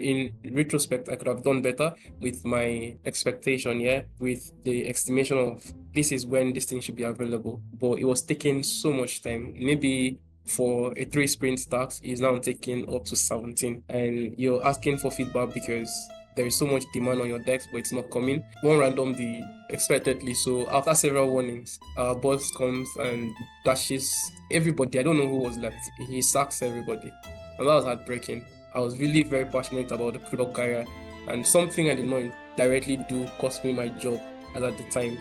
In retrospect, I could have done better with my expectation, yeah, with the estimation of this is when this thing should be available. But it was taking so much time. Maybe for a 3 sprint task, is now taking up to 17. And you're asking for feedback because there is so much demand on your desk, but it's not coming. One random day, expectedly. So after several warnings, our boss comes and dashes everybody. I don't know who was left. He sacks everybody. And that was heartbreaking. I was really very passionate about the product career, and something I did not directly do cost me my job as at the time.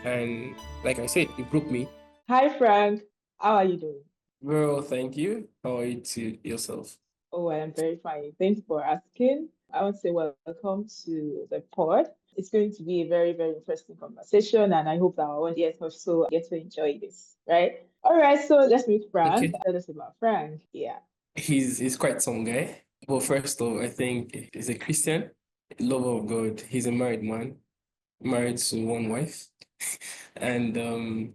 And like I said, it broke me. Hi, Frank. How are you doing? Well, thank you. How are you to yourself? Oh, I am very fine. Thank you for asking. I want to say welcome to the pod. It's going to be a very, very interesting conversation, and I hope that our audience also get to enjoy this, right? All right, so let's meet Frank. Okay. Tell us about Frank. Yeah. He's quite some guy. But first off, I think he's a Christian, lover of God. He's a married man, married to one wife. And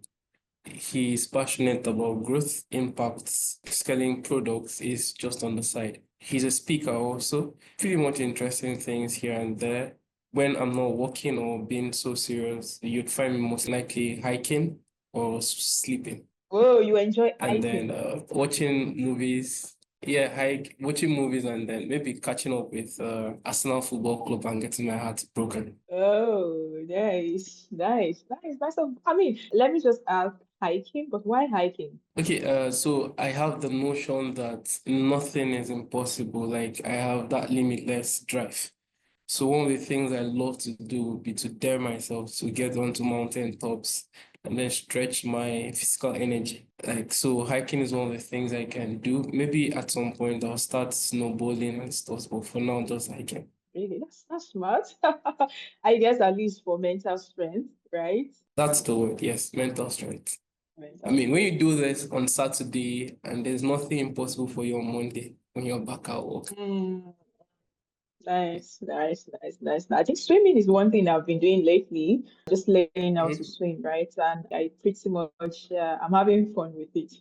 he's passionate about growth, impacts, scaling products is just on the side. He's a speaker also, pretty much interesting things here and there. When I'm not working or being so serious, you'd find me most likely hiking or sleeping. Oh, you enjoy And then hiking. watching movies. Yeah, watching movies and then maybe catching up with Arsenal Football Club and getting my heart broken. Oh, nice, nice, nice. I mean, let me just ask hiking, but why hiking? Okay, so I have the notion that nothing is impossible. Like I have that limitless drive. So one of the things I love to do would be to dare myself to get onto mountain tops and then stretch my physical energy. Like so hiking is one of the things I can do. Maybe at some point I'll start snowboarding and stuff, but for now just hiking. Really, that's smart. I guess at least for mental strength, right? That's the word, yes, mental strength. I Mental mean, when strength. you do this on Saturday and there's nothing impossible for you on Monday when you're back at work. Mm, nice, nice, nice, nice. I think swimming is one thing I've been doing lately, just learning how to Mhm. swim, right? And I pretty much, I'm having fun with it.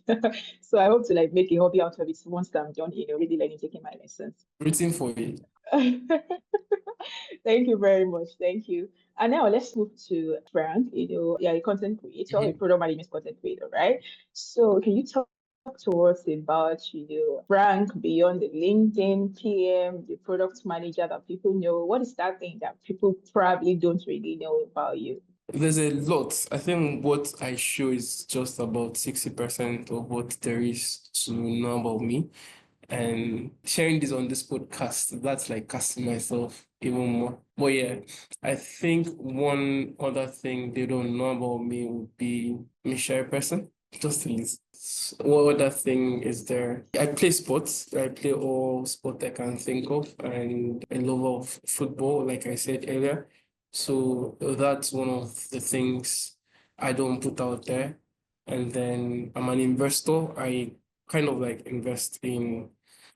So I hope to like make a hobby out of it once I'm done, really learning, taking my lessons. Rooting for you. Thank you very much. Thank you. And now let's move to Frank. Yeah, a content creator, a Mhm. product management content creator, right? So can you talk to us about, Frank beyond the LinkedIn PM, the product manager that people know? What is that thing that people probably don't really know about you? There's a lot. I think what I show is just about 60% of what there is to know about me. And sharing this on this podcast, that's like casting myself even more. But yeah, I think one other thing they don't know about me would be me shy person. Just the least. What other thing is there? I play sports. I play all sport I can think of, and I love football, like I said earlier. So that's one of the things I don't put out there. And then I'm an investor. I kind of like invest in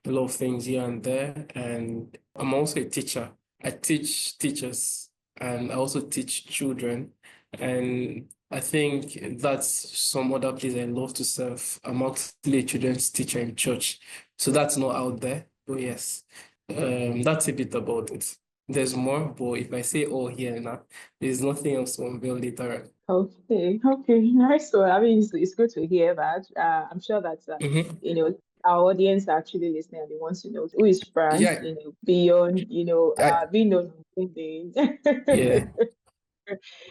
a lot of things here and there. And I'm also a teacher. I teach teachers and I also teach children. And I think that's some other place I love to serve. I'm actually a children's teacher in church. So that's not out there. But yes, that's a bit about it. There's more, but if I say all here now, there's nothing else to unveil later Okay, okay, nice one. I mean, it's good to hear that. I'm sure that on. our audience are actually listening and they want to know who is Frank, Yeah, beyond, I, being known on LinkedIn. yeah.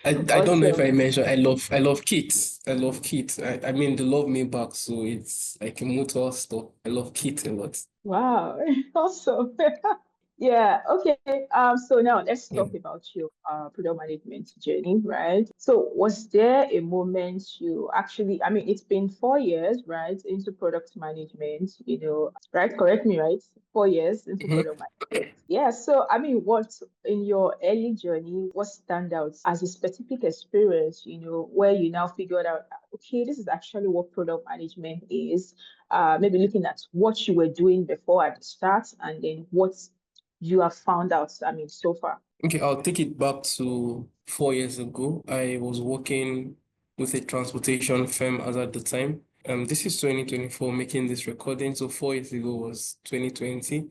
I don't know if Awesome. I mentioned I love kids. I love kids. I mean they love me back, so it's like a mutual stuff. I love kids a lot. Wow, awesome. Yeah, okay. So now let's Yeah. talk about your product management journey, right? So was there a moment you actually, I mean, it's been 4 years, right, into product management, right? Correct me, right? 4 years into Mhm. product management. Yeah, so I mean, what in your early journey, what stand out as a specific experience, where you now figured out, okay, this is actually what product management is. Maybe looking at what you were doing before at the start and then what you have found out, I mean, so far? Okay, I'll take it back to 4 years ago. I was working with a transportation firm as at the time. This is 2024 making this recording. So 4 years ago was 2020.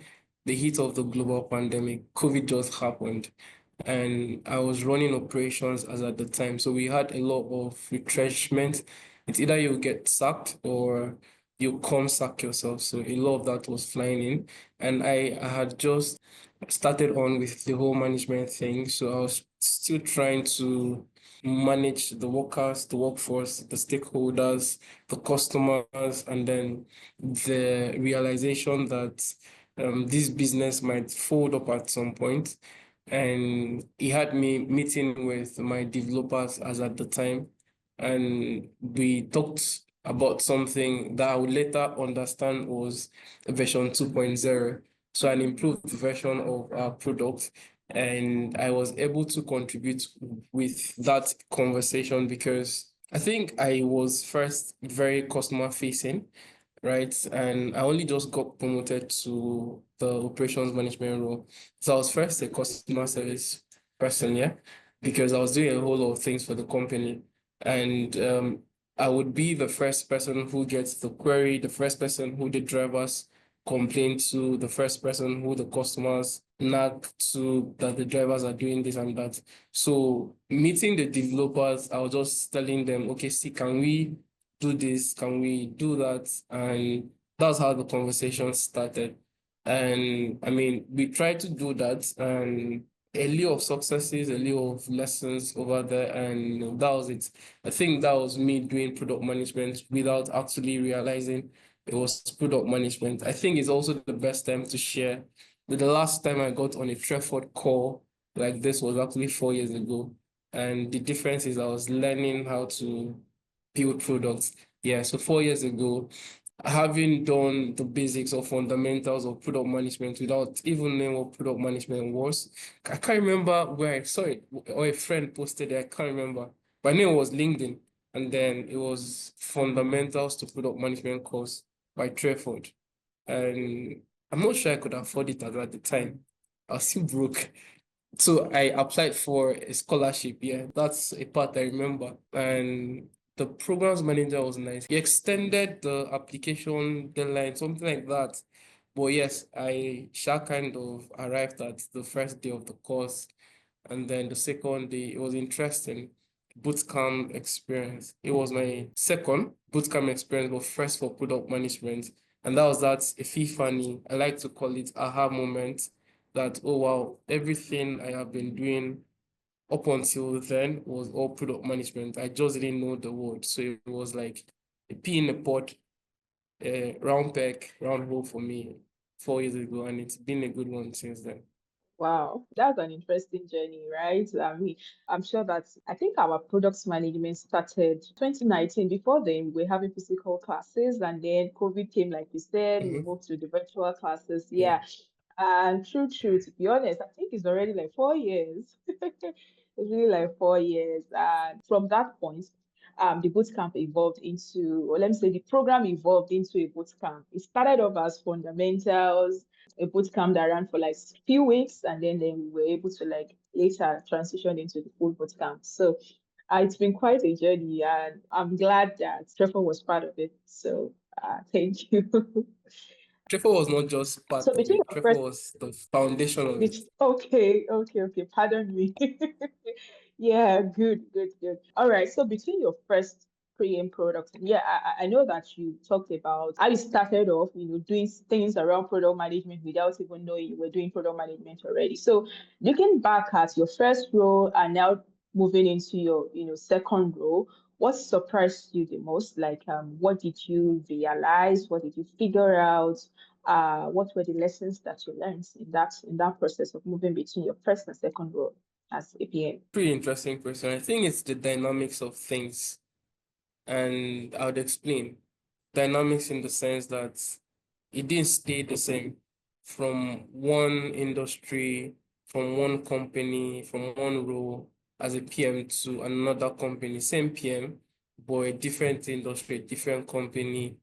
the heat of the global pandemic. COVID just happened, and I was running operations as at the time. So we had a lot of retrenchment. It's either you get sacked or you come sack yourself. So a lot of that was flying in. And I had just started on with the whole management thing. So I was still trying to manage the workers, the workforce, the stakeholders, the customers, and then the realization that this business might fold up at some point. And he had me meeting with my developers as at the time, and we talked about something that I would later understand was version 2.0, so an improved version of our product. And I was able to contribute with that conversation because I think I was first very customer facing, right? And I only just got promoted to the operations management role. So I was first a customer service person, yeah, because I was doing a whole lot of things for the company. And I would be the first person who gets the query, the first person who the drivers complain to, the first person who the customers nag to that the drivers are doing this and that. So meeting the developers, I was just telling them, okay, see, can we do this? Can we do that? And that's how the conversation started. And I mean, we tried to do that, and a lot of successes, a lot of lessons over there, and that was it. I think that was me doing product management without actually realizing it was product management. I think it's also the best time to share. The last time I got on a Treford call like this was actually 4 years ago. And the difference is I was learning how to build products. Yeah, so 4 years ago, having done the basics or fundamentals of product management without even knowing what product management was, I can't remember where I saw it or a friend posted it. I can't remember. My name was LinkedIn, and then it was Fundamentals to Product Management course by Treford. And I'm not sure I could afford it at the time. I was still broke. So I applied for a scholarship. Yeah, that's a part I remember. And the programs manager was nice. He extended the application deadline, something like that. But yes, I shall kind of arrived at the first day of the course. And then the second day, it was interesting. Bootcamp experience. It was my second bootcamp experience, but first for product management. And that was that epiphany. I like to call it aha moment that, oh wow, everything I have been doing up until then was all product management. I just didn't know the word. So it was like a pea in a pod, a round peg, round hole for me 4 years ago, and it's been a good one since then. Wow, that's an interesting journey, right? I mean, I'm sure that I think our products management started 2019. Before then, we were having physical classes, and then COVID came, like you said, we Mhm. moved to the virtual classes. Yeah. Yeah. And true, to be honest, I think it's already like 4 years. It's really like 4 years. And from that point, the boot camp evolved into, or let me say, the program evolved into a boot camp. It started off as fundamentals, a boot camp that ran for like few weeks, and then we were able to like later transition into the full boot camp. So it's been quite a journey, and I'm glad that Trevor was part of it. So thank you. Trevor was not just part So of between it. your Trevor first was the foundation of it. Okay. Pardon me. Yeah, good. All right. So between your first pre-em product, yeah, I know that you talked about how you started off, doing things around product management without even knowing you were doing product management already. So looking back at your first role and now moving into your, second role, what surprised you the most? Like, what did you realize? What did you figure out? What were the lessons that you learned in that process of moving between your first and second role as a PM? Pretty interesting question. I think it's the dynamics of things, and I would explain. Dynamics in the sense that it didn't stay the same from one industry, from one company, from one role as a PM to another company, same PM, but a different industry, a different company.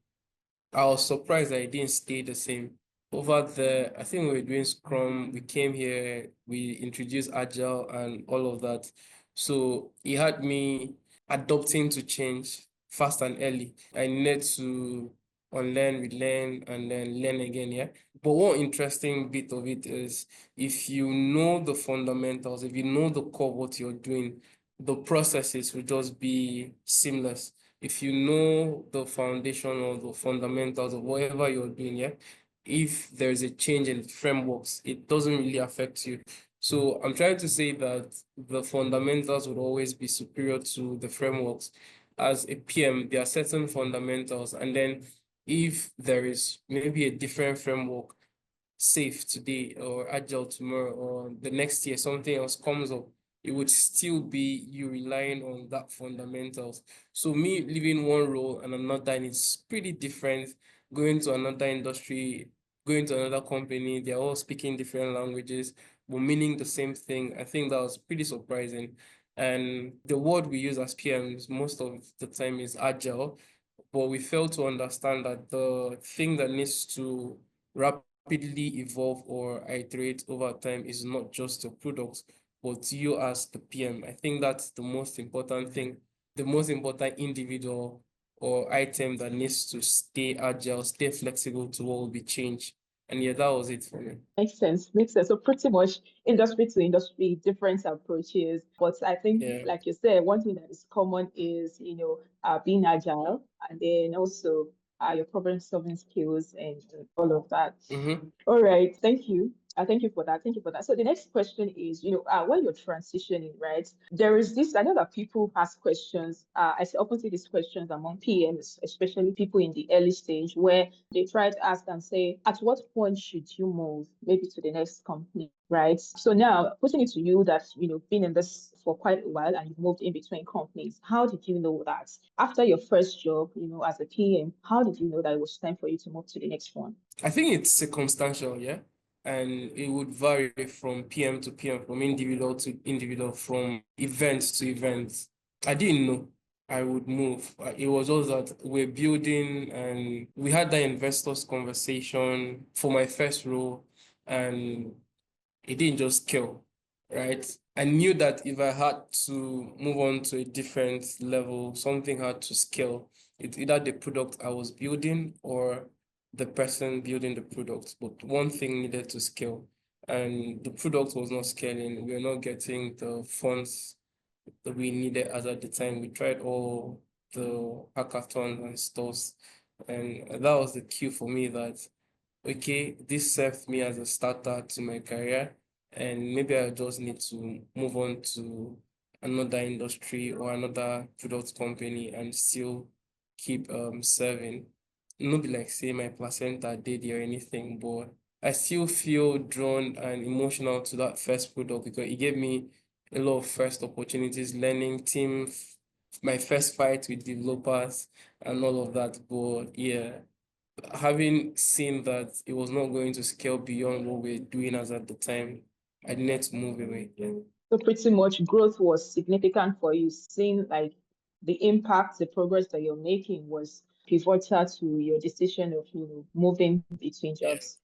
I was surprised that it didn't stay the same. Over there, I think we were doing Scrum. We came here, we introduced Agile and all of that. So it had me adopting to change fast and early. I needed to unlearn, relearn, and then learn again, yeah. But one interesting bit of it is if you know the fundamentals, if you know the core of what you're doing, the processes will just be seamless. If you know the foundation or the fundamentals of whatever you're doing, yeah, if there's a change in frameworks, it doesn't really affect you. So I'm trying to say that the fundamentals would always be superior to the frameworks. As a PM, there are certain fundamentals, and then if there is maybe a different framework, safe today or agile tomorrow or the next year, something else comes up, it would still be you relying on that fundamentals. So me leaving one role and another, and it's pretty different, going to another industry, going to another company, they're all speaking different languages, but meaning the same thing. I think that was pretty surprising. And the word we use as PMs most of the time is agile, but we fail to understand that the thing that needs to rapidly evolve or iterate over time is not just your product, but you as the PM. I think that's the most important thing, the most important individual or item that needs to stay agile, stay flexible to what will be changed. And yeah, that was it for me. Makes sense. Makes sense. So pretty much industry to industry, different approaches. But I think, Yeah. like you said, one thing that is common is, being agile, and then also your problem solving skills and all of that. Mm-hmm. All right. Thank you. Thank you for that. Thank you for that. So the next question is, when you're transitioning, right? There is this, I know that people ask questions. I often see these questions among PMs, especially people in the early stage, where they try to ask and say, at what point should you move maybe to the next company, right? So now putting it to you that, been in this for quite a while and you've moved in between companies, how did you know that after your first job, as a PM, how did you know that it was time for you to move to the next one? I think it's circumstantial, yeah. And it would vary from PM to PM, from individual to individual, from event to event. I didn't know I would move. It was just that we're building and we had that investors conversation for my first role, and it didn't just kill, right? I knew that if I had to move on to a different level, something had to scale. It's either the product I was building or the person building the product. But one thing needed to scale, and the product was not scaling. We were not getting the funds that we needed as at the time. We tried all the hackathons and stuff, and that was the cue for me that okay, this served me as a starter to my career, and maybe I just need to move on to another industry or another product company and still keep serving. Not be like say my placenta did or anything, but I still feel drawn and emotional to that first product because it gave me a lot of first opportunities, learning team, my first fight with developers and all of that. But yeah, having seen that it was not going to scale beyond what we're doing as at the time, I needed to move away. Yeah. So pretty much growth was significant for you, seeing like the impact, the progress that you're making was pivotal to your decision of, moving between Yeah. jobs.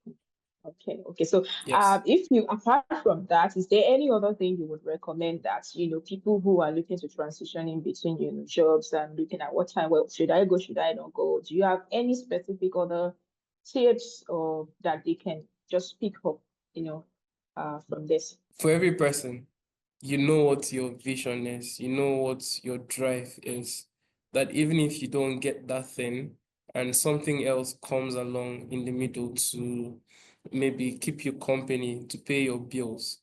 Okay, okay. So, Yes. if you, apart from that, is there any other thing you would recommend that, people who are looking to transition in between, jobs and looking at what time, well, should I go, should I not go? Do you have any specific other tips or that they can just pick up, from this? For every person, you know what your vision is, you know what your drive is, that even if you don't get that thing and something else comes along in the middle to maybe keep you company, to pay your bills,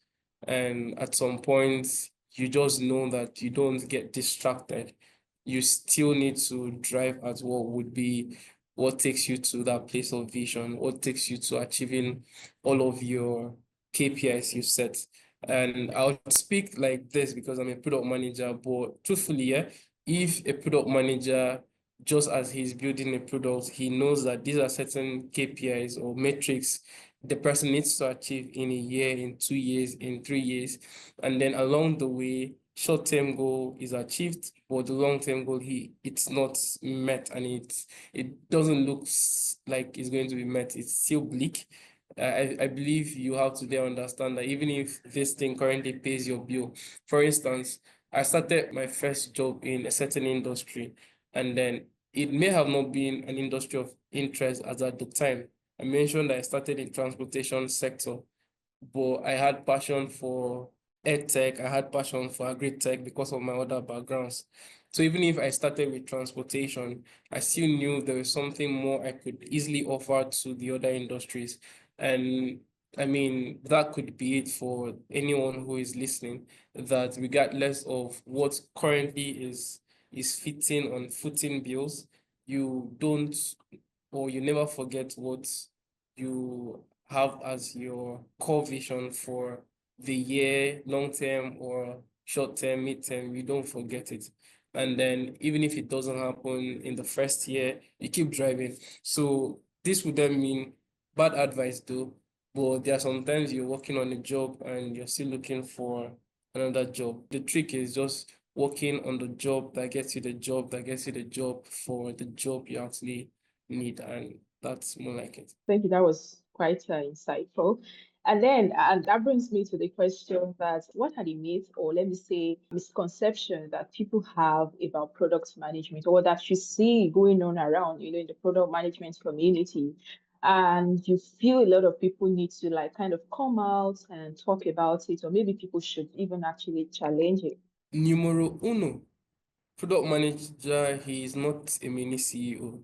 and at some point you just know that you don't get distracted, you still need to drive at what would be what takes you to that place of vision, what takes you to achieving all of your KPIs you set. And I would speak like this because I'm a product manager, but truthfully, yeah, if a product manager, just as he's building a product, he knows that these are certain KPIs or metrics the person needs to achieve in a year, in 2 years, in 3 years. And then along the way, short-term goal is achieved, but the long-term goal, it's not met, and it doesn't look like it's going to be met. It's still bleak. I believe you have to then understand that even if this thing currently pays your bill, for instance, I started my first job in a certain industry, and then it may have not been an industry of interest as at the time. I mentioned I started in transportation sector, but I had passion for ed tech, I had passion for agri-tech because of my other backgrounds. So even if I started with transportation, I still knew there was something more I could easily offer to the other industries. And I mean, that could be it for anyone who is listening, that regardless of what currently is fitting on footing bills, you don't, or you never forget what you have as your core vision for the year, long term or short term, mid term. You don't forget it. And then even if it doesn't happen in the first year, you keep driving. So this would then mean, bad advice though, but there are sometimes you're working on a job and you're still looking for another job. The trick is just working on the job that gets you the job that gets you the job for the job you actually need, and that's more like it. Thank you. That was quite insightful. And then, and that brings me to the question that what are the myths, or let me say, misconceptions that people have about product management, or that you see going on around, in the product management community, and you feel a lot of people need to like kind of come out and talk about it, or maybe people should even actually challenge it. Numero uno, product manager, he is not a mini CEO.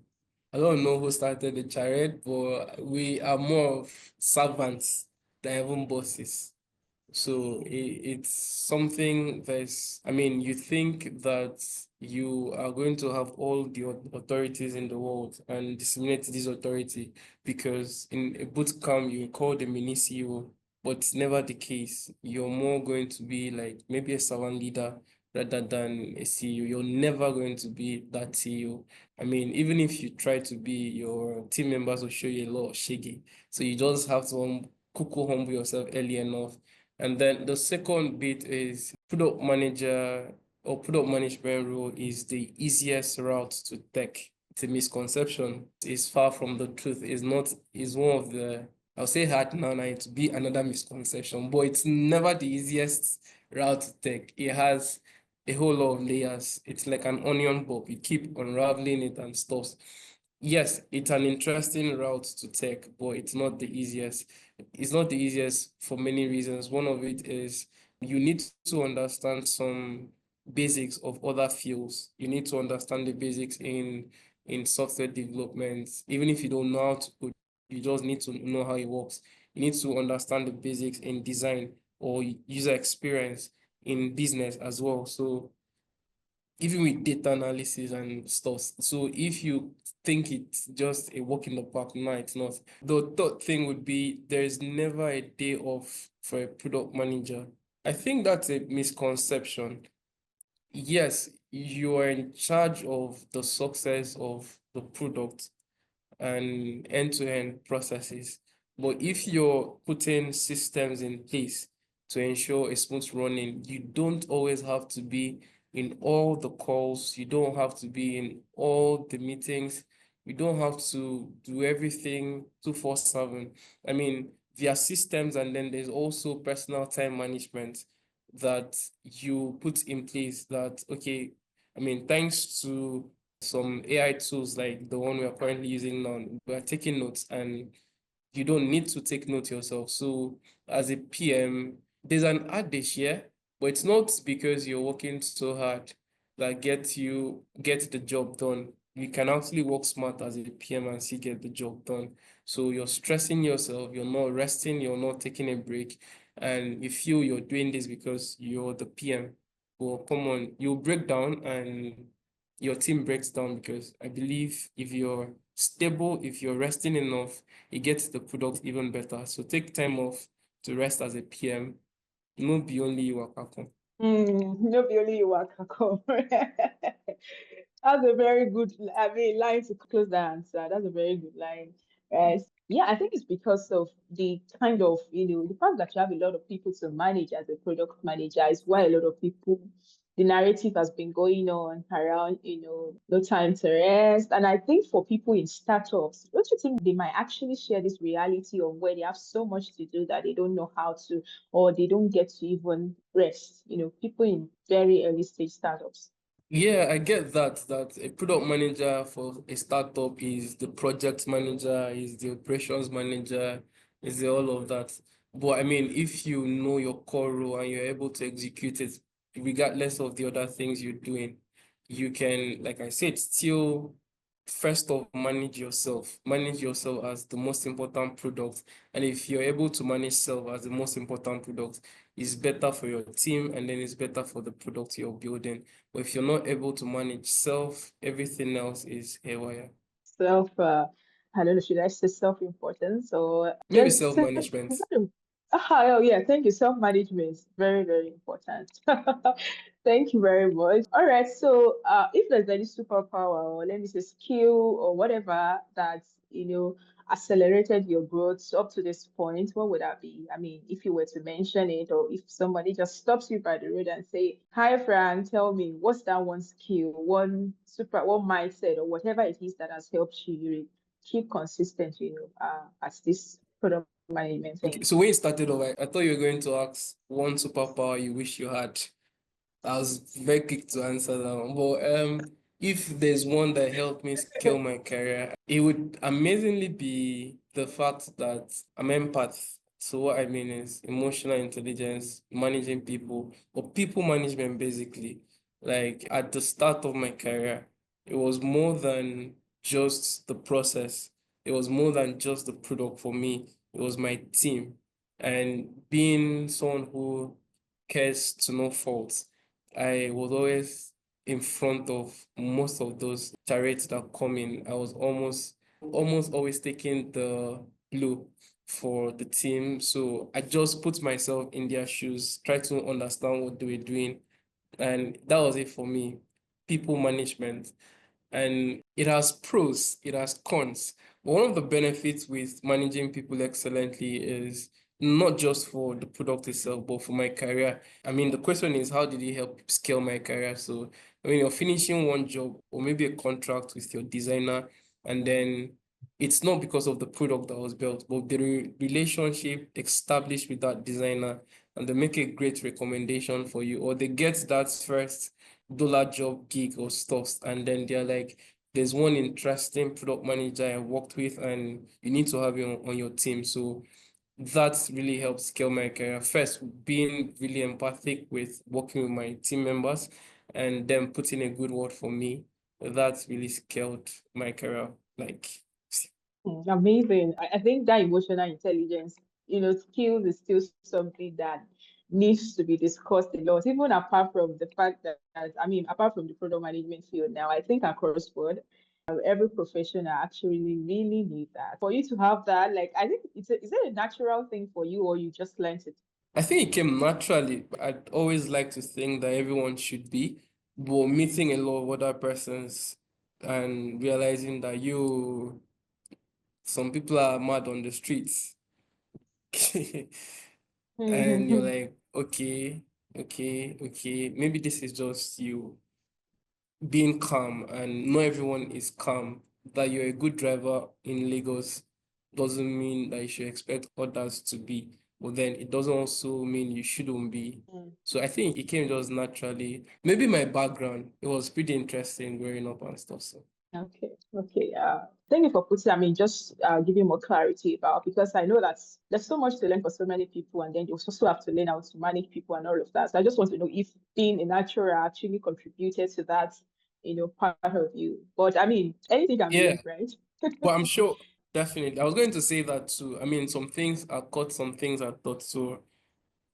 I don't know who started the charade, but we are more of servants than even bosses. So it's something that's, I mean, you think that you are going to have all the authorities in the world and disseminate this authority because in a boot camp you call the mini CEO, but it's never the case. You're more going to be like maybe a servant leader rather than a CEO. You're never going to be that CEO. I mean, even if you try to be, your team members will show you a lot of shaggy. So you just have to cuckoo humble yourself early enough. And then the second bit is product manager or product management role is the easiest route to tech. It's a misconception. It's far from the truth. It's not, it's one of the, I'll say hard now, to be another misconception, but it's never the easiest route to take. It has a whole lot of layers. It's like an onion bulb. You keep unraveling it and stuff. Yes, it's an interesting route to take, but it's not the easiest. It's not the easiest for many reasons. One of it is you need to understand some basics of other fields. You need to understand the basics in software development. Even if you don't know how to code, you just need to know how it works. You need to understand the basics in design or user experience in business as well. So even with data analysis and stuff. So if you think it's just a walk in the park, no, it's not. The third thing would be there's never a day off for a product manager. I think that's a misconception. Yes, you are in charge of the success of the product and end-to-end processes. But if you're putting systems in place to ensure a smooth running, you don't always have to be in all the calls. You don't have to be in all the meetings. You don't have to do everything 24/7. I mean, there are systems, and then there's also personal time management that you put in place that, okay, I mean, thanks to some AI tools like the one we are currently using now, we are taking notes and you don't need to take note yourself. So as a PM, there's an adage here, but it's not because you're working so hard that get the job done. You can actually work smart as a PM and still get the job done. So you're stressing yourself, you're not resting, you're not taking a break, and you feel you're doing this because you're the PM. Well, come on, you'll break down and your team breaks down because I believe if you're stable, if you're resting enough, it gets the product even better. So take time off to rest as a PM. No be only you are welcome. No, be only you are Kako. That's a very good, I mean, line to close the answer. That's a very good line. Yes. Yeah, I think it's because of the kind of, the fact that you have a lot of people to manage as a product manager is why a lot of people, the narrative has been going on around, no time to rest. And I think for people in startups, don't you think they might actually share this reality of where they have so much to do that they don't know how to, or they don't get to even rest, people in very early stage startups? Yeah, I get that a product manager for a startup is the project manager, is the operations manager, is the all of that. But I mean, if you know your core role and you're able to execute it, regardless of the other things you're doing, you can, like I said, still first off manage yourself. Manage yourself as the most important product. And if you're able to manage self as the most important product, it's better for your team and then it's better for the product you're building. But if you're not able to manage self, everything else is haywire. Self, I don't know, should I say self-importance or Maybe just self? self-management. Oh yeah, thank you. Self-management, very, very important. Thank you very much. All right, so if there's any superpower or let me say skill or whatever that, accelerated your growth up to this point, what would that be? I mean, if you were to mention it, or if somebody just stops you by the road and say, "Hi, Frank, tell me, what's that one skill, one mindset, or whatever it is that has helped you keep consistent, at this product management Okay, thing?" so when you started off, I thought you were going to ask one superpower you wish you had. I was very quick to answer that one. But if there's one that helped me scale my career, it would amazingly be the fact that I'm empath. So what I mean is emotional intelligence, managing people, or people management basically. Like at the start of my career, it was more than just the process. It was more than just the product for me. It was my team. And being someone who cares to no fault, I was always in front of most of those chariots that come in. I was almost always taking the blue for the team. So I just put myself in their shoes, try to understand what they were doing. And that was it for me. People management. And it has pros, it has cons. But one of the benefits with managing people excellently is not just for the product itself, but for my career. I mean, the question is, how did it help scale my career? So when you're finishing one job or maybe a contract with your designer, and then it's not because of the product that was built, but the relationship established with that designer, and they make a great recommendation for you, or they get that first dollar job gig or stuff, and then they're like, there's one interesting product manager I worked with, and you need to have him on your team. So that's really helped scale my career. First, being really empathic with working with my team members and then putting a good word for me. That's really scaled my career. Like, Amazing. I think that emotional intelligence, skills is still something that needs to be discussed a lot, even apart from the fact that, I mean, apart from the product management field now, I think across board, every professional actually really need that. For you to have that, like, I think is it a natural thing for you or you just learned it? I think it came naturally. I'd always like to think that everyone should be, but meeting a lot of other persons and realizing that some people are mad on the streets. And you're like, okay, okay, maybe this is just you being calm, and not everyone is calm. That you're a good driver in Lagos doesn't mean that you should expect others to be, but then it doesn't also mean you shouldn't be. So I think it came just naturally. Maybe my background, it was pretty interesting growing up and stuff. So Okay, okay. Thank you for putting, I mean, just giving more clarity about, because I know that there's so much to learn for so many people, and then you also have to learn how to manage people and all of that. So I just want to know if being a natural actually contributed to that, part of you. But I mean, anything can be yeah, learned, right? but I'm sure definitely. I was going to say that too. I mean, some things are taught, some things are taught. So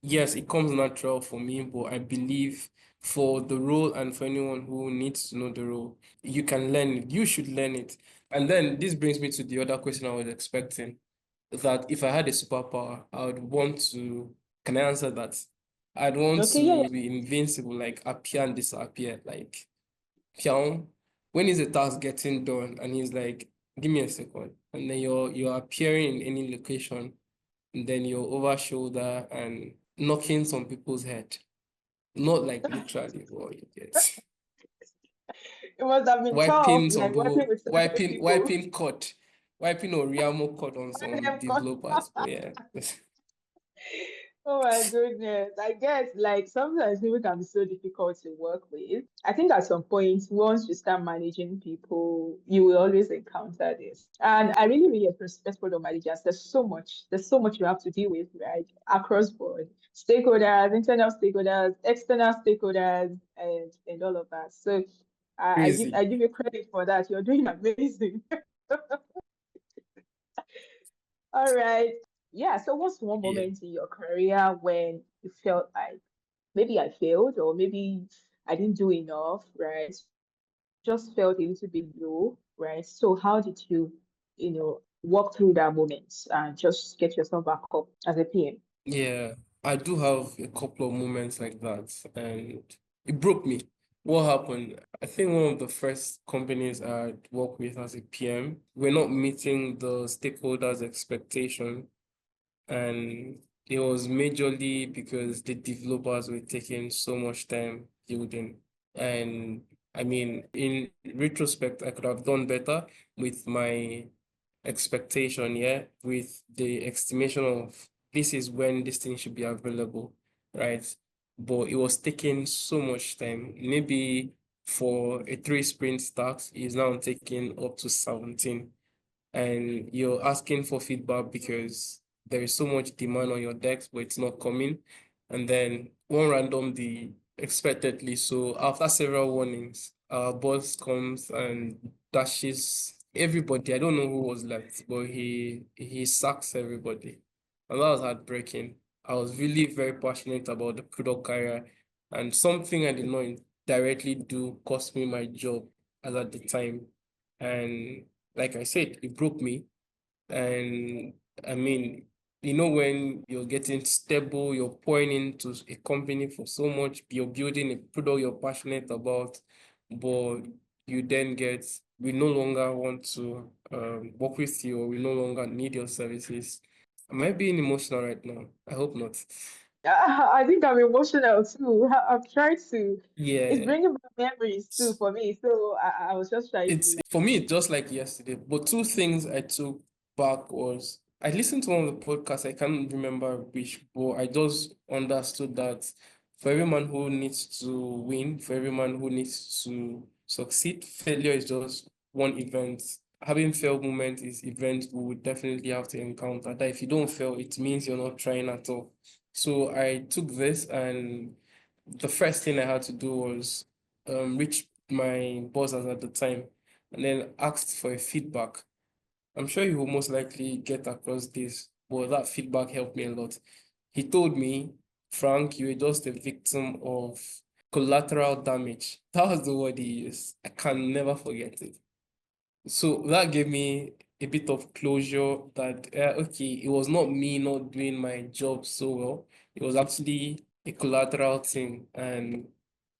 yes, it comes natural for me, but I believe for the role and for anyone who needs to know the role, you can learn it. You should learn it. And then this brings me to the other question I was expecting, that if I had a superpower, I would want to, can I answer that? I'd want Okay, yeah, to be invincible, like appear and disappear. Like, Pion, when is the task getting done? And he's like, give me a second. And then you're appearing in any location, and then you're over shoulder and knocking some people's head. Not like literally, but you get it must have been tough, wiping some like working people, with so many people. wiping code, wiping Oriamo code on Let some them go. developers. But yeah. Oh my goodness. I guess like sometimes people can be so difficult to work with. I think at some point, once you start managing people, you will always encounter this. And I really, really respect product managers. There's so much you have to deal with, right? Across board. Stakeholders, internal stakeholders, external stakeholders, and all of that. So Crazy. I give you credit for that. You're doing amazing. All right. Yeah. So what's one Yeah. moment in your career when you felt like maybe I failed or maybe I didn't do enough, right? Just felt a little bit low, right? So how did you, walk through that moment and just get yourself back up as a PM? Yeah, I do have a couple of moments like that, and it broke me. What happened? I think one of the first companies I worked with as a PM, we're not meeting the stakeholders' expectation, and it was majorly because the developers were taking so much time building. And I mean, in retrospect, I could have done better with my expectation, yeah, with the estimation of this is when this thing should be available, right? But it was taking so much time. Maybe for a three sprint start, is now taking up to 17. And you're asking for feedback because there is so much demand on your decks, but it's not coming. And then one random day, expectedly, so after several warnings, our boss comes and dashes everybody. I don't know who was left, but he sacks everybody. And that was heartbreaking. I was really very passionate about the product career, and something I did not directly do cost me my job as at the time. And like I said, it broke me. And I mean, when you're getting stable, you're pouring into a company for so much, you're building a product you're passionate about, but you then we no longer want to work with you, or we no longer need your services. Am I being emotional right now? I hope not. I think I'm emotional too. I'm trying to, it's Yeah. bringing back memories too for me. So I was just trying It's to for me, it's just like yesterday. But two things I took back was I listened to one of the podcasts, I can't remember which, but I just understood that for every man who needs to win, for every man who needs to succeed, failure is just one event. Having failed moment is event we would definitely have to encounter. That if you don't fail, it means you're not trying at all. So I took this, and the first thing I had to do was reach my bosses at the time and then asked for a feedback. I'm sure he will most likely get across this, but that feedback helped me a lot. He told me, Frank, you were just a victim of collateral damage. That was the word he used. I can never forget it. So that gave me a bit of closure that, okay, it was not me not doing my job so well. It was actually a collateral thing. And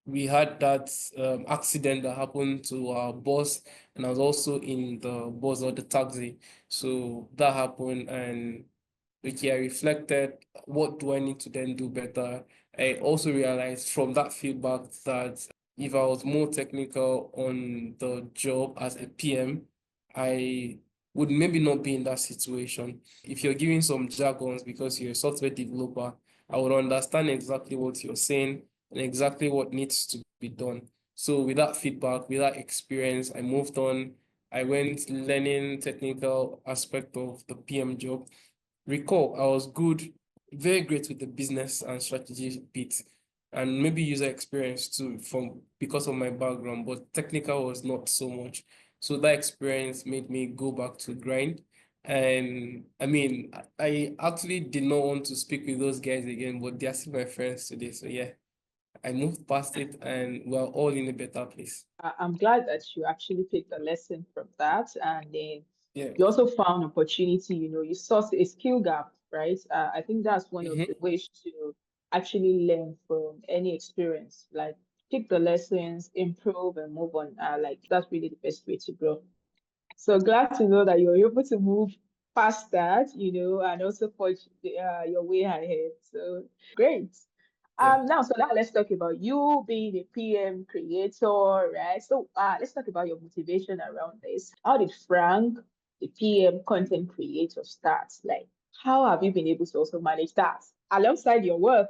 we had that accident that happened to our boss, and I was also in the bus or the taxi. So that happened, and okay, I reflected, what do I need to then do better? I also realized from that feedback that if I was more technical on the job as a PM, I would maybe not be in that situation. If you're giving some jargons because you're a software developer, I would understand exactly what you're saying and exactly what needs to be done. So with that feedback, with that experience, I moved on. I went learning technical aspect of the PM job. Recall, I was good, very great with the business and strategy bit, and maybe user experience too, from because of my background, but technical was not so much. So that experience made me go back to grind. And I mean, I actually did not want to speak with those guys again, but they're still my friends today. So yeah, I moved past it, and we're all in a better place. I'm glad that you actually picked a lesson from that, and then Yeah. you also found opportunity. You saw a skill gap, right? I think that's one of the Hmm. ways to actually learn from any experience. Like pick the lessons, improve, and move on. Like that's really the best way to grow. So glad to know that you're able to move past that, and also forge your way ahead. So great. Yeah. Now let's talk about you being a PM creator, right? So let's talk about your motivation around this. How did Frank, the PM content creator, start? Like, how have you been able to also manage that alongside your work,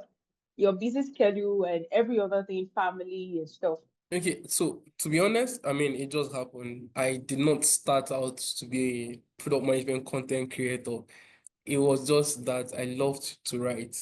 your busy schedule, and every other thing, family and stuff? Okay, so to be honest, I mean, it just happened. I did not start out to be a product management content creator. It was just that I loved to write,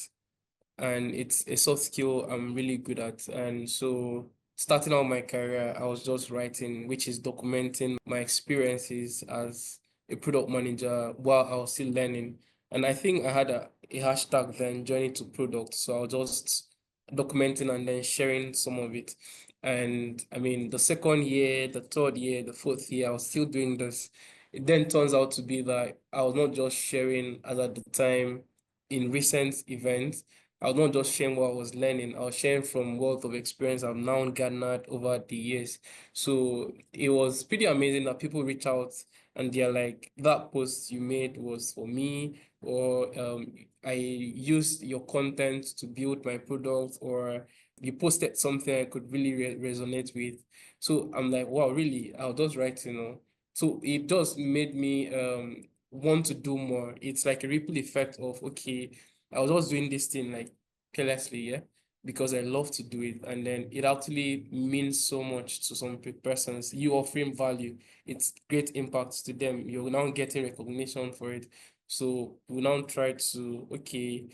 and it's a soft skill I'm really good at. And so, starting out my career, I was just writing, which is documenting my experiences as a product manager while I was still learning. And I think I had a hashtag then, journey to product. So I was just documenting and then sharing some of it. And I mean, the second year, the third year, the fourth year, I was still doing this. It then turns out to be that I was not just sharing as at the time in recent events. I was not just sharing what I was learning, I was sharing from wealth of experience I've now garnered over the years. So it was pretty amazing that people reach out and they're like, that post you made was for me, or I used your content to build my product, or you posted something I could really resonate with. So I'm like, wow, really? I'll just write, you know. So it just made me want to do more. It's like a ripple effect of, okay, I was just doing this thing like carelessly, yeah, because I love to do it. And then it actually means so much to some persons. You offering value, it's great impact to them. You're now getting recognition for it. So we now try to, okay,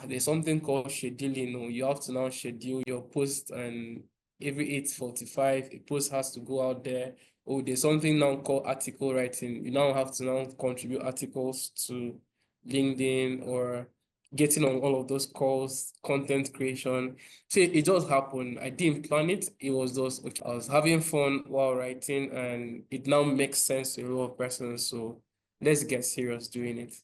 there's something called scheduling. Or you have to now schedule your post, and every 8:45, a post has to go out there. Oh, there's something now called article writing. You now have to now contribute articles to LinkedIn or getting on all of those calls, content creation. So it just happened. I didn't plan it. It was just, okay, I was having fun while writing, and it now makes sense to a lot of persons. So let's get serious doing it.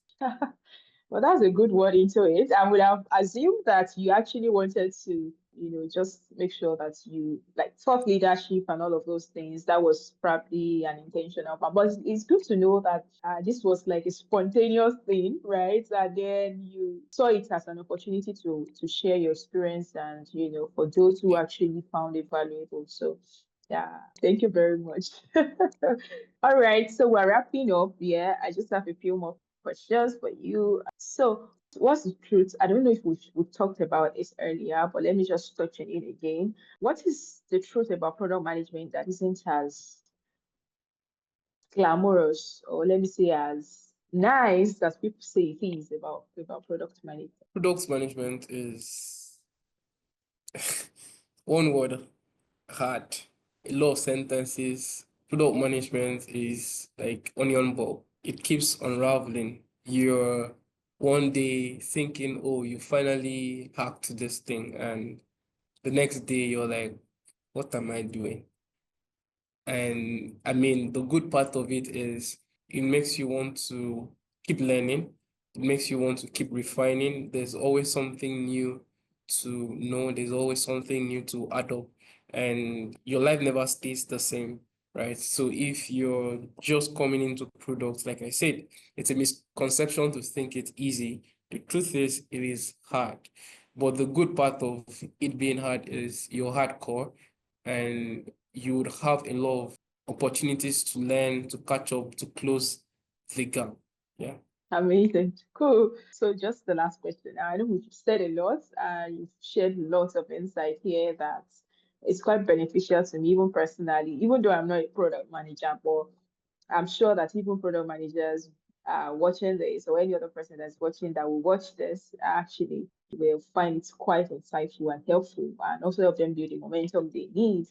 Well, that's a good word into it. I would have assumed that you actually wanted to, just make sure that you like thought leadership and all of those things. That was probably an intentional part. But it's good to know that this was like a spontaneous thing, right? And then you saw it as an opportunity to share your experience and, for those who Yeah. actually found it valuable. So, yeah, thank you very much. All right, so we're wrapping up. Yeah, I just have a few more questions for you. So, what's the truth? I don't know if we talked about this earlier, but let me just touch on it again. What is the truth about product management that isn't as glamorous, or let me say as nice as people say it is about product management? Product management is one word, hard. A lot of sentences. Product management is like onion bulb. It keeps unraveling. You're one day thinking, oh, you finally hacked this thing, and the next day you're like, what am I doing? And I mean, the good part of it is it makes you want to keep learning. It makes you want to keep refining. There's always something new to know. There's always something new to add up. And your life never stays the same, right? So if you're just coming into products, like I said, it's a misconception to think it's easy. The truth is, it is hard. But the good part of it being hard is you're hardcore, and you would have a lot of opportunities to learn, to catch up, to close the gap. Yeah. Amazing. Cool. So just the last question. I know we've said a lot, you've shared lots of insight here that it's quite beneficial to me, even personally, even though I'm not a product manager, but I'm sure that even product managers watching this, or any other person that's watching that will watch this actually will find it quite insightful and helpful, and also help them build the momentum they need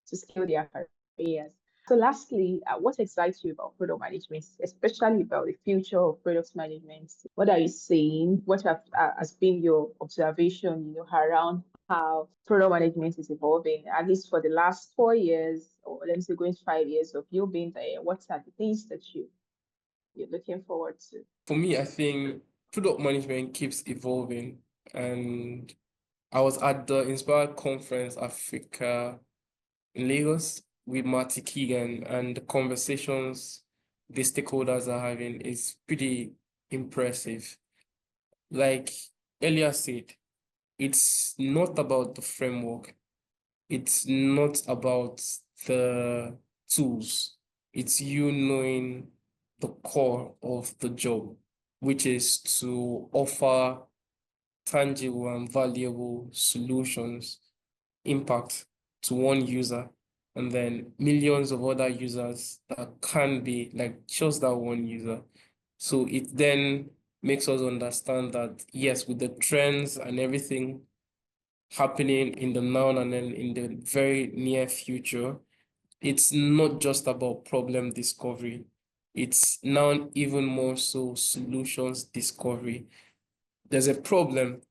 to scale their careers. So lastly, what excites you about product management, especially about the future of product management? What are you seeing? What has been your observation, around how product management is evolving, at least for the last 4 years, or let me say going 5 years of you being there? What are the things that you're looking forward to? For me, I think product management keeps evolving. And I was at the Inspire Conference Africa in Lagos with Marty Keegan, and the conversations the stakeholders are having is pretty impressive. Like earlier said, it's not about the framework. It's not about the tools. It's you knowing the core of the job, which is to offer tangible and valuable solutions impact to one user, and then millions of other users that can be like just that one user. So it then makes us understand that yes, with the trends and everything happening in the now and then in the very near future, it's not just about problem discovery. It's now even more so solutions discovery. There's a problem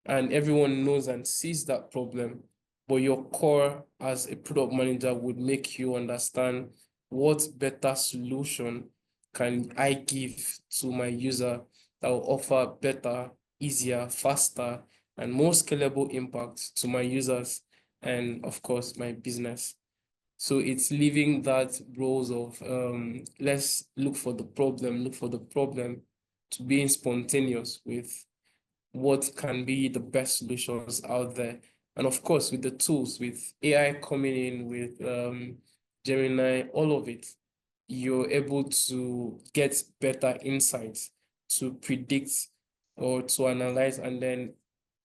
and everyone knows and sees that problem, but your core as a product manager would make you understand what better solution can I give to my user that will offer better, easier, faster, and more scalable impact to my users and, of course, my business. So it's leaving that roles of let's look for the problem, to being spontaneous with what can be the best solutions out there. And of course, with the tools, with AI coming in, with Gemini, all of it, you're able to get better insights to predict or to analyze and then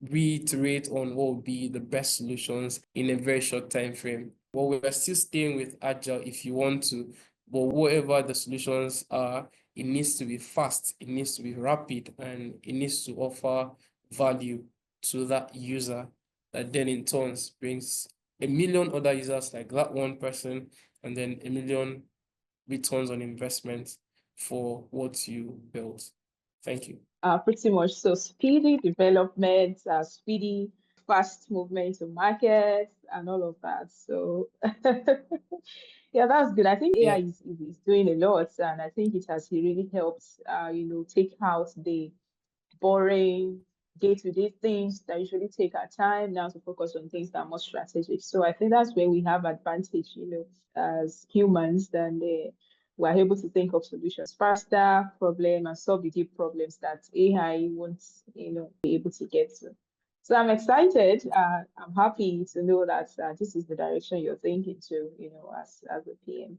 reiterate on what would be the best solutions in a very short time frame. But we're still staying with agile if you want to, but whatever the solutions are, it needs to be fast, it needs to be rapid, and it needs to offer value to that user that then in turns brings a million other users like that one person, and then a million returns on investment for what you built. Thank you. Pretty much. So speedy development, speedy, fast movement to market, and all of that. So yeah, that's good. I think AI Yeah, is doing a lot, and I think it has really helped, take out the boring day-to-day things that usually take our time now to focus on things that are more strategic. So I think that's where we have advantage, as humans, than we're able to think of solutions faster, problem, and solve the deep problems that AI won't, be able to get to. So I'm excited. I'm happy to know that this is the direction you're thinking to, as a PM.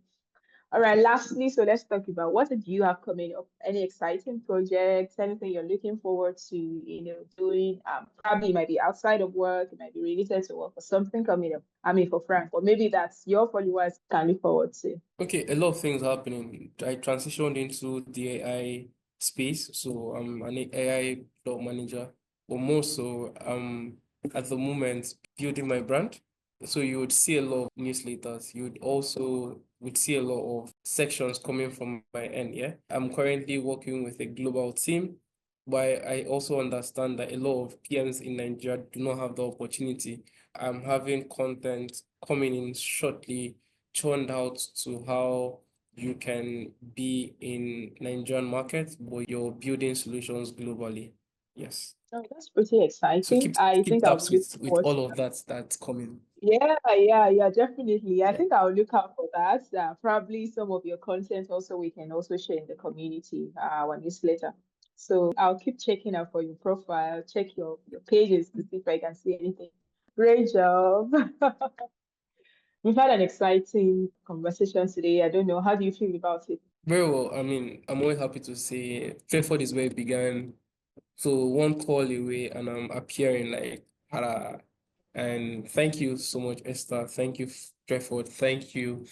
All right, lastly, so let's talk about what do you have coming up? Any exciting projects, anything you're looking forward to, doing? Probably it might be outside of work, it might be related to work or something coming up. I mean, for Frank, or maybe that's your followers can look forward to. okay, a lot of things happening. I transitioned into the AI space, so I'm an AI product manager, but more so, at the moment building my brand. So you would see a lot of newsletters. You would also would see a lot of sections coming from my end. Yeah, I'm currently working with a global team, but I also understand that a lot of PMs in Nigeria do not have the opportunity. I'm having content coming in shortly churned out to how you can be in Nigerian market, but you're building solutions globally. Yes. Oh, that's pretty So exciting. I keep think I'll tabs be looking with forward to all of that. that that's coming. Yeah, definitely. I Yeah. think I'll look out for that. Probably some of your content also we can also share in the community, our newsletter. So I'll keep checking out for your profile, check your pages to see if I can see anything. Great job. We've had an exciting conversation today. I don't know, how do you feel about it? Very well. I mean, I'm always happy to say Fairford is where it began. So one call away and I'm appearing like hara. And thank you so much, Esther. Thank you, Fairford. Thank you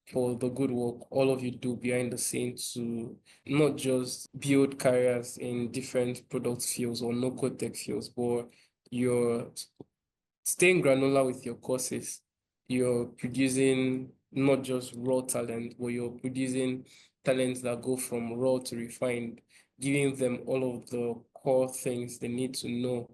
for the good work all of you do behind the scenes to not just build careers in different product fields or no-code tech fields, but you're staying granular with your courses. You're producing not just raw talent, but you're producing talents that go from raw to refined, giving them all of the core things they need to know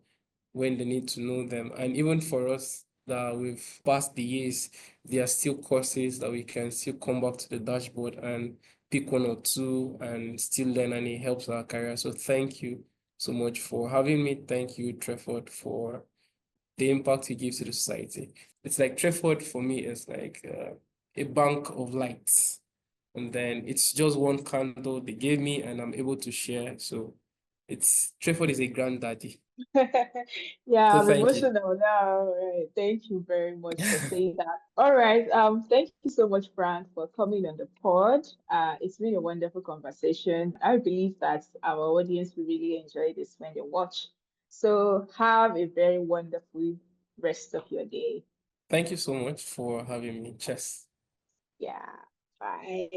when they need to know them. And even for us that we've passed the years, there are still courses that we can still come back to the dashboard and pick one or two and still learn, and it helps our career. So thank you so much for having me. Thank you, Trefford, for the impact he gives to the society. It's like Trefford for me is like a bank of lights. And then it's just one candle they gave me and I'm able to share. So it's Trefford is a granddaddy. Yeah, So I'm thank you. emotional now. All right. Thank you very much for saying that. All right. Thank you so much, Frank, for coming on the pod. It's been a wonderful conversation. I believe that our audience will really enjoy this when they watch. So have a very wonderful rest of your day. Thank you so much for having me. Cheers. Yeah, bye.